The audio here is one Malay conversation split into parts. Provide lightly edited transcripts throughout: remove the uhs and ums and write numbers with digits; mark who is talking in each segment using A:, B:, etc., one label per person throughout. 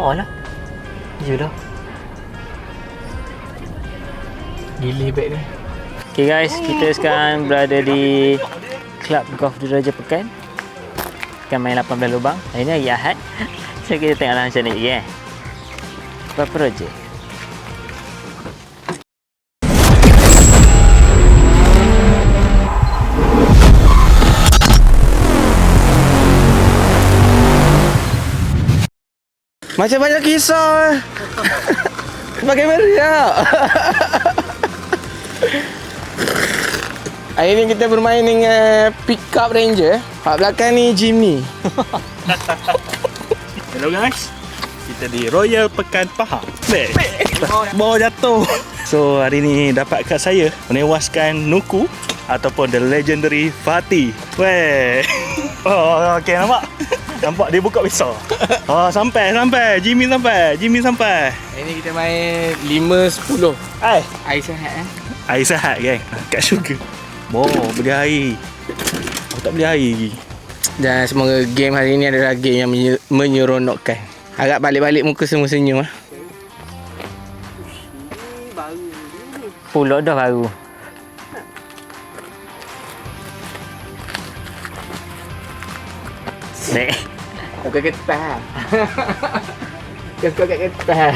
A: Oh lah. Yelah. Gila beg ni. Okay guys, kita sekarang berada di Club Golf Diraja Pekan. Akan main 18 lubang. Hari ni hari Ahad. So kita tengoklah macam ni lagi Berapa roja?
B: Macam banyak kisah. Pakai meriah. Hari ni kita bermain dengan pickup Ranger. Kat belakang ni Jimny.
C: Hello guys. Kita di Royal Pekan Pahang. Bawah jatuh. So hari ni dapat kat saya menewaskan Nuku ataupun the legendary Fatih. Weh. Oh, okey nampak. Nampak dia buka pisau. Oh, sampai. Jimmy sampai.
B: Hari ni kita main 5-10.
C: Hai.
B: Air sehat
C: Air sehat geng. Kat syurga. Beli air. Aku tak beli air lagi.
B: Dan semoga game hari ni adalah game yang menyeronokkan. Harap balik-balik muka semua senyum.
A: Pulak dah baru. Sek.
B: Aku getah. Kau kat getah.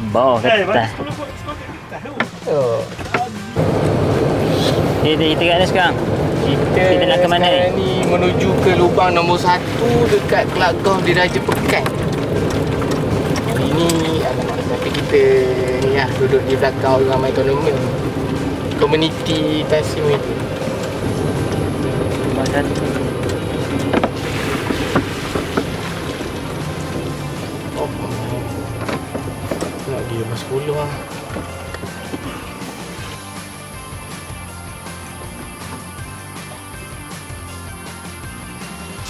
A: Bawah kertas.
B: Oh.
A: Kita kat mana sekarang? Kita nak ke mana
B: sekarang ni menuju ke lubang nombor 1 dekat Club Golf Diraja Pekan. Hari ni tapi kita ni lah duduk di belakang orang main tournament community Tasim itu.
A: Lubang 1.
B: Oh. Nak dia lepas 10 lah.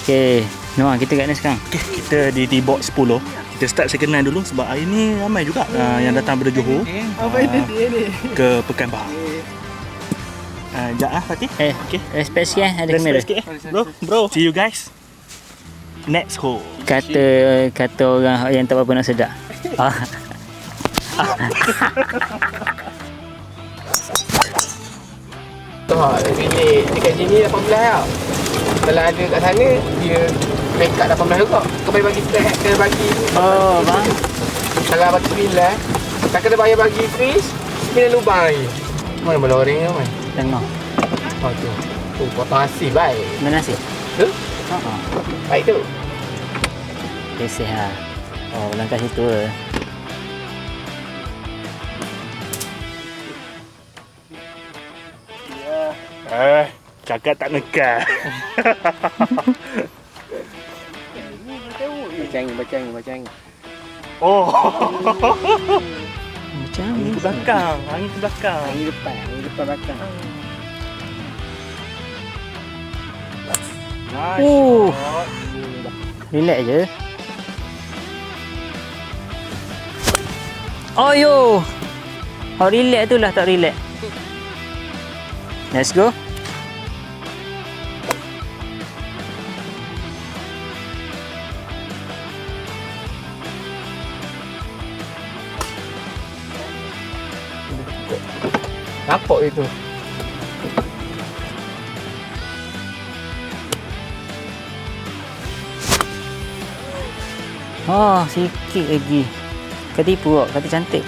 A: Okay, Noah, kita kat mana sekarang?
C: Okay, kita di box 10. Kita start second line dulu sebab hari ni ramai juga yang datang dari Johor.
B: Apa dia ni?
C: Ke Pekan Pahang. Sekejap lah Fatih.
A: Okay. Respect sikit ada kamera.
C: Sikit Bro. See you guys next hole.
A: Kata orang yang tak apa nak sedap.
B: Bilik dekat sini 18 tau. Kalau ada kat sana dia dekat 18 juga. Kau bayar bagi stack, kena bagi.
A: Oh, bang.
B: Kalau bagi 9, tak kena bayar bagi freeze 9 lubang lagi. Mana meloreng ni man?
A: Tengok.
B: Oh tu. Tu potong nasi baik.
A: Mana nasi?
B: Tu?
A: Ha.
B: Baik tu.
A: Kesih lah. Oh, langkah situ ke.
C: Cakap tak nekal.
B: Baca angin.
C: Oh.
A: Macam
C: Angin ke belakang.
B: Angin depan belakang.
C: Nice.
A: Relax je. Oh yo. Oh relax tu lah tak relax. Let's go.
B: Nampak itu.
A: Oh, sikit lagi. Kau tipu kok, kata cantik.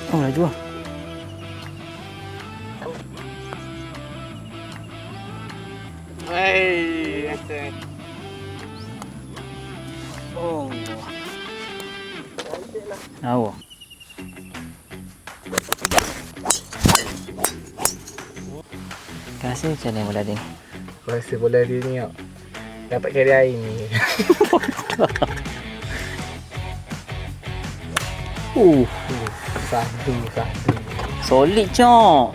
A: Oh, laju lah.
B: Hei, kata.
A: Oh. Awak. Kasih macam mana bola dia ni?
B: Aku rasa bola dia ni tau dapat carry air ni. Satu.
A: Solid cok.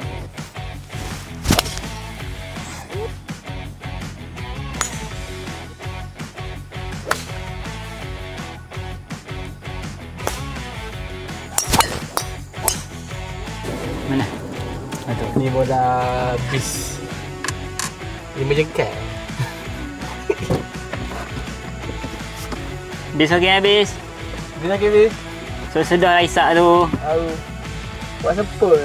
B: Ni pun dah habis 5 jengkal.
A: Bis okey habis.
B: Dia nak habis.
A: So sedar Aisyah tu.
B: Tahu. Buat sepul.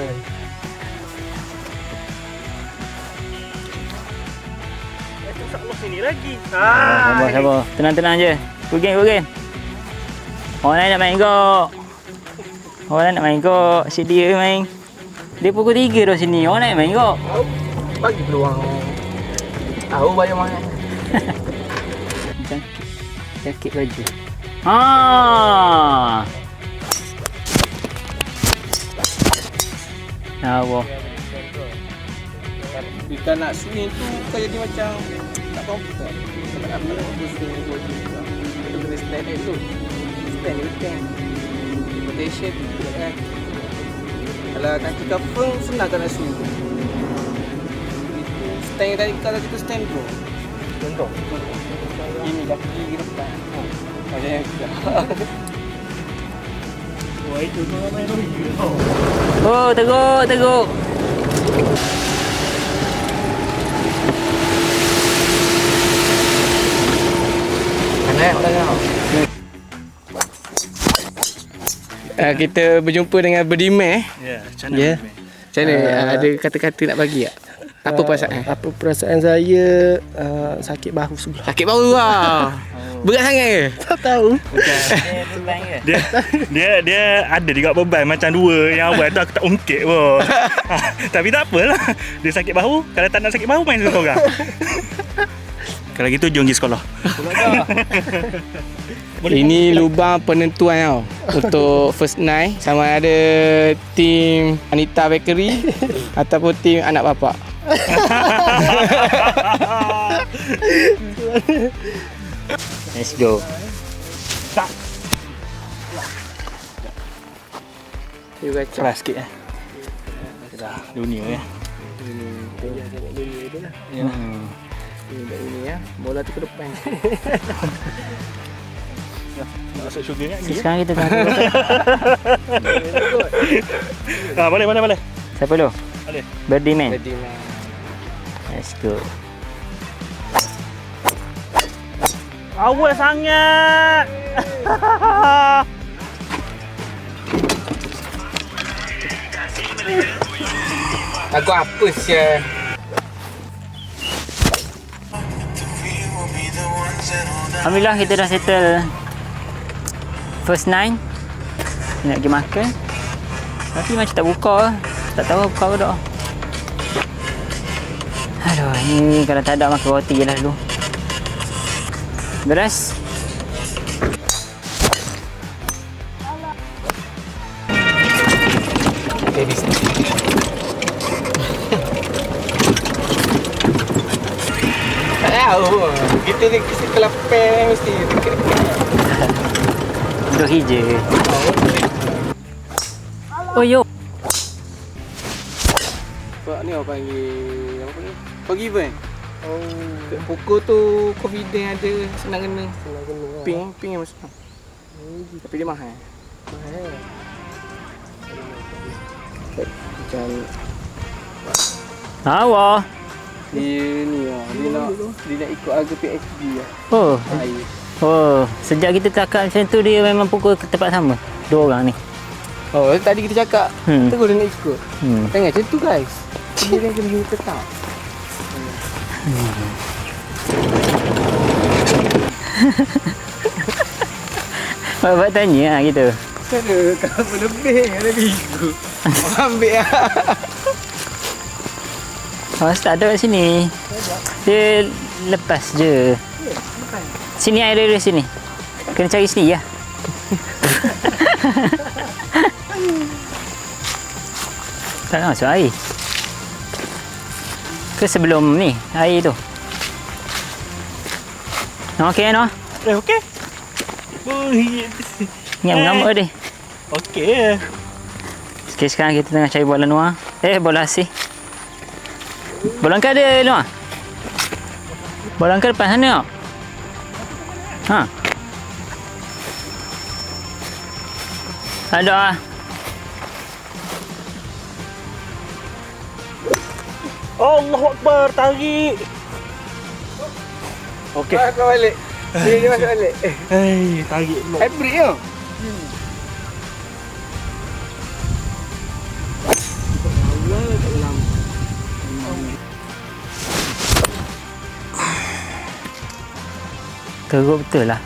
C: Sini lagi.
A: Sabar. Tenang je. Good game. Orang lain nak main kok. Orang lain nak main kok. Asyik dia main. Dia pukul 3 dah sini. Orang lain main kok.
B: Bagi peluang. Tahu bayar mana.
A: Jakit baju. Haa. Awak.
B: Kita nak swing tu kan jadi macam tak comfort. Tak apa nak swing tu baju. Kita kena stand tu. Stand ni stand. Rotation kan. Kalau kaki kafeng senang kan nak swing. Stand tadi kalau kita stand tu. Contoh. Ini kaki ke depan. Macam yang kita.
C: Wah, itu tu main royal.
A: Oh, teguk.
B: Kita berjumpa dengan Berdimeh.
C: Ya, macam
B: Ya.
C: mana?
B: Macam mana? Ada kata-kata nak bagi tak? Apa perasaan?
D: Apa perasaan saya sakit bahu sebelah.
B: Sakit baru lah. Berat sangat ke?
D: Tak tahu.
C: Dia ada juga beban macam dua yang awal tu aku tak ungkit pun. Tapi tak apalah. Dia sakit bahu, kalau tak nak sakit bahu main seorang. Kalau gitu jom pergi sekolah.
B: Ini lubang penentuan tau untuk first night, sama ada tim Anita Bakery ataupun tim anak bapak.
A: Let's go.
B: You baca.
C: Keras sikit dah dunia ya.
B: Penjah tengok dunia tu lah.
C: Ya.
B: Ini ya, bola tu ke depan.
C: Masuk syurga kan?
A: Sekarang kita tengah
C: Boleh.
A: Siapa dulu?
C: Boleh.
A: Berdimeh.
B: Jadi man.
A: Let's go.
C: Awal sangat.
B: Lagu apa sih?
A: Alhamdulillah kita dah settle first night. Nak pergi makan. Tapi macam tak buka. Tak tahu buka ke tak. Aduh, ni kalau tak ada makan roti je lah dulu. Beres.
B: Jadi tak tahu. Kita ni kelapen mesti dekat-dekat.
A: Duduk hijau. Oh yo.
B: Sebab ni orang panggil apa ni? Forgiven. Oh. Pukul tu confident ada, senang kena. Ping yang masuk. Tapi dia mahal. Macam
A: Awak.
B: dia ni lah. Dia nak ikut harga PHD lah.
A: Oh.
B: Air.
A: Oh, sejak kita cakap macam tu dia memang pukul ke tempat sama. Dua orang ni.
B: Oh, tadi kita cakap terus dia nak ikut. Jangan macam tu guys. Dia nak kena tetap.
A: Bapak tanya lah gitu.
B: Ada kalau berlebih ada ikut. Orang ambil lah.
A: Mas tak ada kat sini. Dia lepas je. Sini air dari sini. Kena cari sini ya. Tak nak masuk air. Ke sebelum ni air tu. Okey no.
C: Okey.
A: Ingat mengamuk dia.
C: Okey.
A: Okay, sekarang kita tengah cari bola luar. Bola asih. Bola angkat ada luar. Bola angkat depan sana. Ha. Ada ah.
C: Allahu Akbar, tarik. Okey.
B: Masuk balik. Dia masuk balik.
C: Hei, tarik pula.
B: Hybrid tau.
A: Teruk betul lah.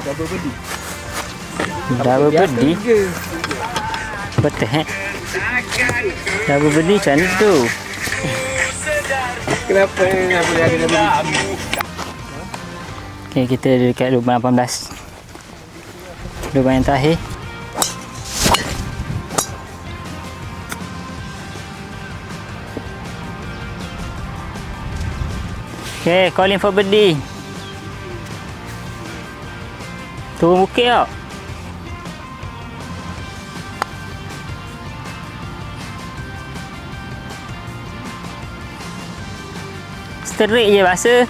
C: Double body.
A: Double body. What the heck? Double body macam tu.
B: Kenapa boleh ada lebih?
A: Okay, kita dekat lubang 18. Lubang yang terakhir. Okay, calling for birdie. Turun bukit tau. Straight je rasa.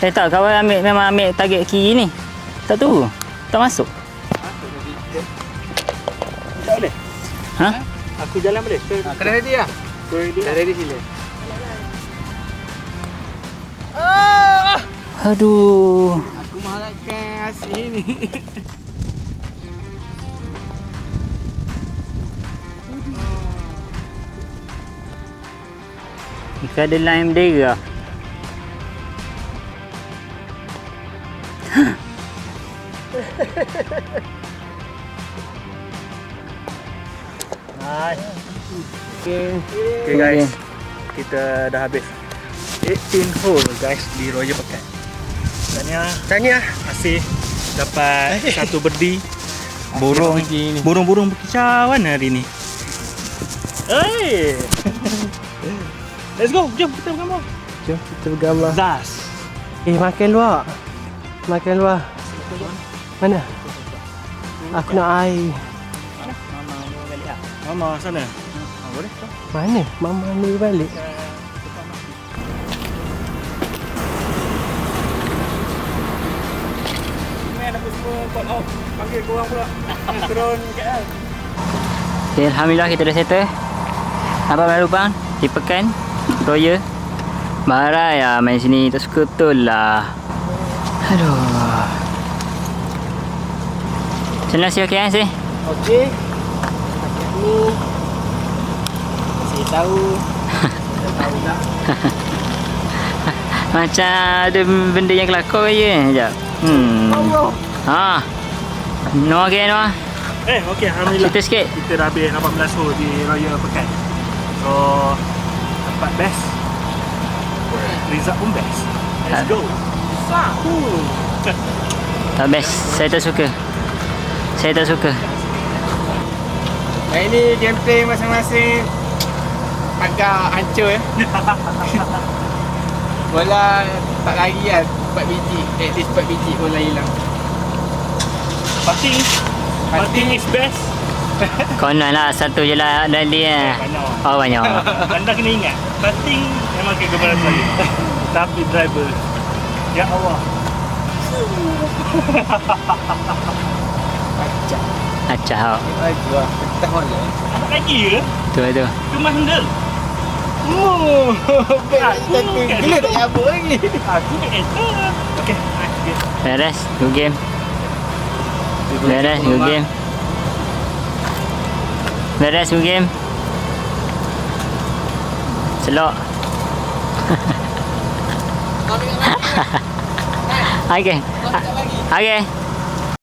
A: Saya tak, kawan memang ambil target kiri ni. Tak tahu. Tak masuk.
C: Tak boleh.
A: Ha?
C: Aku jalan boleh?
B: Kena ready lah. Dah ready sila.
A: Aduh.
B: Aku mengharapkan hasil ni.
A: Jika ada line bendera.
C: Nice.
B: Okay.
C: Okay guys, kita dah habis 18 hole guys di Royal Pekan. Tahniah masih dapat satu birdie. Burung berkicauan hari ni. Hey. Let's go, jom kita bergambar.
D: Jom kita bergambar.
C: Zas.
D: Makan luar. Makan luar. Mana? Aku nak air.
C: Mama sana. Boleh?
D: Mana? Mama ni balik.
C: Aku semua call out. Panggil korang pula. Turun KL.
A: Okay, Alhamdulillah kita dah settle. Nampak main lubang di Pekan Royal. Barai lah main sini, tak suka betul lah. Aduh. Macam mana si okey kan si?
B: Okey. Ni kasih tahu. Tahu tak?
A: Macam ada benda yang kelakar je. Sekejap.
B: Allah.
A: Ha. Noah okey Noah.
C: Okey, alhamdulillah.
A: Cerita sikit.
C: Kita dah habis 18 hole di Royal Pekan. So, dapat best. Result pun best. Let's go.
A: Tak best. Saya tak suka. Saya tak suka.
B: Hari ni gameplay masing-masing agak hancur Bola tak lari kan 4 biji. At least 4 biji bola hilang.
C: Putting is best.
A: Konon lah satu je lah dan dia.
C: Banyak.
A: Oh banyak.
C: Anda kena ingat, putting memang kegemaran saya. Tapi driver, ya Allah.
A: Acah tau.
B: Lagi lah. Kita bola.
C: Apa lagi ke?
A: Tu tu.
C: Cuma handle.
B: Oh, satu gila tak nyabuk lagi.
C: Aku tak enter. Okay, nice.
A: Beres. Good game. Beres. Good game. Beres. Good game. Selok. Okay. Okay.